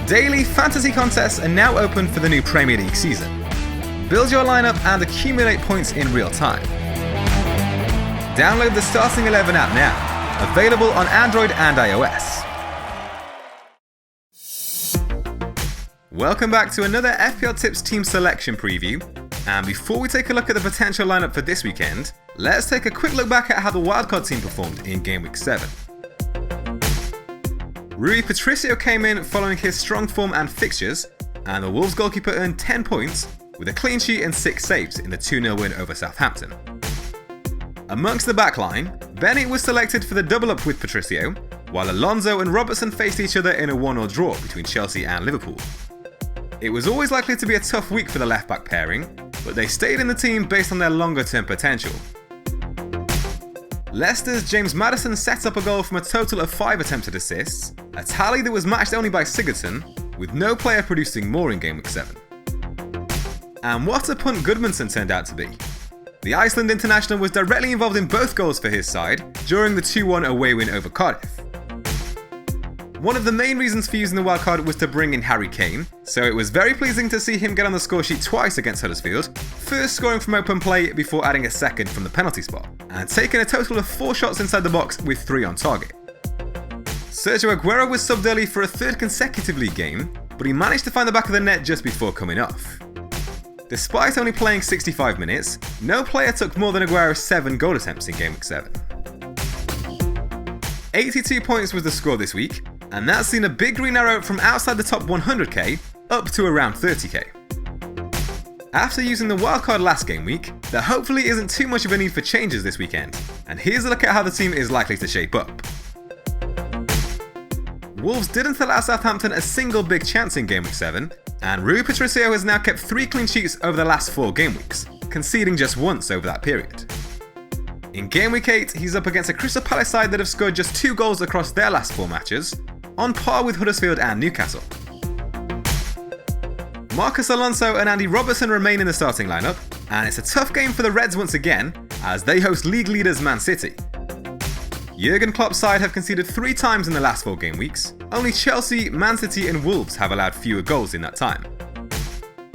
Daily fantasy contests are now open for the new Premier League season. Build your lineup and accumulate points in real time. Download the Starting 11 app now, available on Android and iOS. Welcome back to another FPLtips team selection preview. And before we take a look at the potential lineup for this weekend, let's take a quick look back at how the wildcard team performed in Gameweek 7. Rui Patricio came in following his strong form and fixtures, and the Wolves goalkeeper earned 10 points with a clean sheet and 6 saves in the 2-0 win over Southampton. Amongst the backline, Bennett was selected for the double-up with Patricio, while Alonso and Robertson faced each other in a 1-1 draw between Chelsea and Liverpool. It was always likely to be a tough week for the left-back pairing, but they stayed in the team based on their longer-term potential. Leicester's James Madison set up a goal from a total of 5 attempted assists, a tally that was matched only by Sigurdsson, with no player producing more in Gameweek 7. And what a punt Gudmundsson turned out to be. The Iceland international was directly involved in both goals for his side during the 2-1 away win over Cardiff. One of the main reasons for using the wildcard was to bring in Harry Kane, so it was very pleasing to see him get on the scoresheet twice against Huddersfield, first scoring from open play before adding a second from the penalty spot, and taking a total of 4 shots inside the box with 3 on target. Sergio Agero was subbed early for a third consecutive league game, but he managed to find the back of the net just before coming off. Despite only playing 65 minutes, no player took more than Aguero's 7 goal attempts in Gameweek 7. 82 points was the score this week, and that's seen a big green arrow from outside the top 100k up to around 30k. After using the wildcard last game week, there hopefully isn't too much of a need for changes this weekend, and here's a look at how the team is likely to shape up. Wolves didn't allow Southampton a single big chance in Gameweek 7, and Rui Patricio has now kept 3 clean sheets over the last 4 game weeks, conceding just once over that period. In Gameweek 8, he's up against a Crystal Palace side that have scored just 2 goals across their last 4 matches, on par with Huddersfield and Newcastle. Marcus Alonso and Andy Robertson remain in the starting lineup, and it's a tough game for the Reds once again, as they host league leaders Man City. Jurgen Klopp's side have conceded 3 times in the last 4 game weeks. Only Chelsea, Man City and Wolves have allowed fewer goals in that time.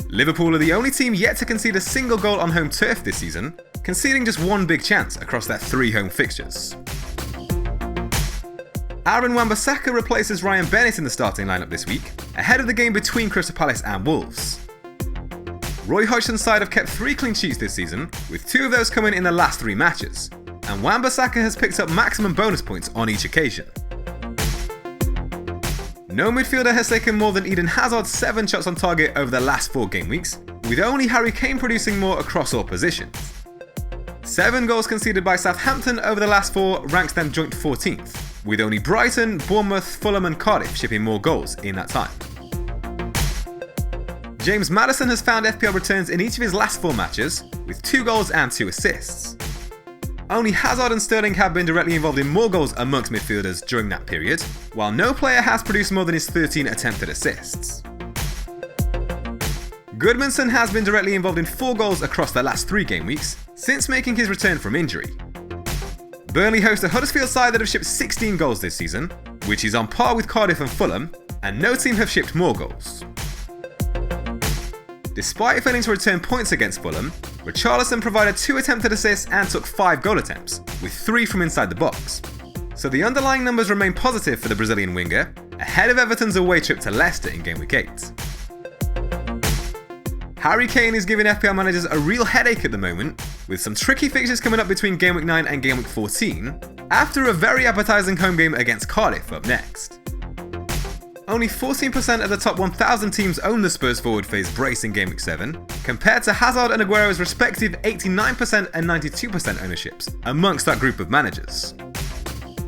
Liverpool are the only team yet to concede a single goal on home turf this season, conceding just 1 big chance across their 3 home fixtures. Aaron Wan-Bissaka replaces Ryan Bennett in the starting lineup this week, ahead of the game between Crystal Palace and Wolves. Roy Hodgson's side have kept 3 clean sheets this season, with 2 of those coming in the last 3 matches, and Wan-Bissaka has picked up maximum bonus points on each occasion. No midfielder has taken more than Eden Hazard's 7 shots on target over the last 4 game weeks, with only Harry Kane producing more across all positions. 7 goals conceded by Southampton over the last 4 ranks them joint 14th, with only Brighton, Bournemouth, Fulham and Cardiff shipping more goals in that time. James Madison has found FPL returns in each of his last 4 matches, with 2 goals and 2 assists. Only Hazard and Sterling have been directly involved in more goals amongst midfielders during that period, while no player has produced more than his 13 attempted assists. Gudmundsson has been directly involved in 4 goals across the last 3 game weeks, since making his return from injury. Burnley host a Huddersfield side that have shipped 16 goals this season, which is on par with Cardiff and Fulham, and no team have shipped more goals. Despite failing to return points against Fulham, Richarlison provided 2 attempted assists and took 5 goal attempts, with 3 from inside the box. So the underlying numbers remain positive for the Brazilian winger, ahead of Everton's away trip to Leicester in Gameweek 8. Harry Kane is giving FPL managers a real headache at the moment, with some tricky fixtures coming up between Gameweek 9 and Gameweek 14, after a very appetising home game against Cardiff up next. Only 14% of the top 1,000 teams own the Spurs forward phase brace in Gameweek 7, compared to Hazard and Aguero's respective 89% and 92% ownerships amongst that group of managers.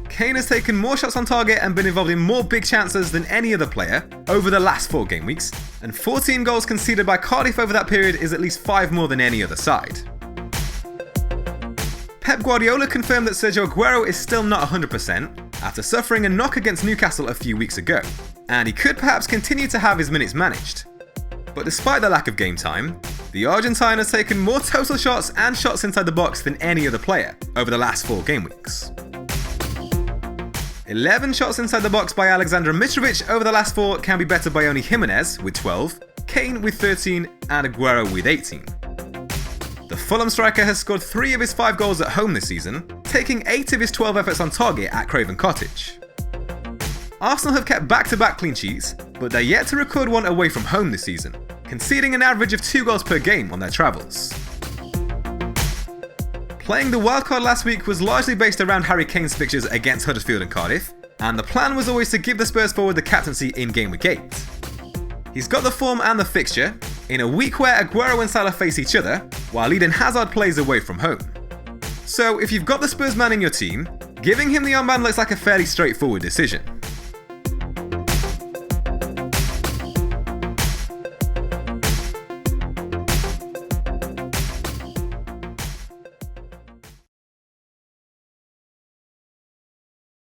Caine has taken more shots on target and been involved in more big chances than any other player over the last 4 game weeks, and 14 goals conceded by Cardiff over that period is at least 5 more than any other side. Pep Guardiola confirmed that Sergio Agero is still not 100% after suffering a knock against Newcastle a few weeks ago, and he could perhaps continue to have his minutes managed. But despite the lack of game time, the Argentine has taken more total shots and shots inside the box than any other player over the last 4 game weeks. 11 shots inside the box by Alexander Mitrovic over the last 4 can be bettered by only Jimenez with 12, Caine with 13 and Aguero with 18. The Fulham striker has scored 3 of his 5 goals at home this season, taking 8 of his 12 efforts on target at Craven Cottage. Arsenal have kept back-to-back clean sheets, but they're yet to record one away from home this season, conceding an average of 2 goals per game on their travels. Playing the wildcard last week was largely based around Harry Kane's fixtures against Huddersfield and Cardiff, and the plan was always to give the Spurs forward the captaincy in Gameweek 8. He's got the form and the fixture, in a week where Aguero and Salah face each other, while Eden Hazard plays away from home. So if you've got the Spurs man in your team, giving him the armband looks like a fairly straightforward decision.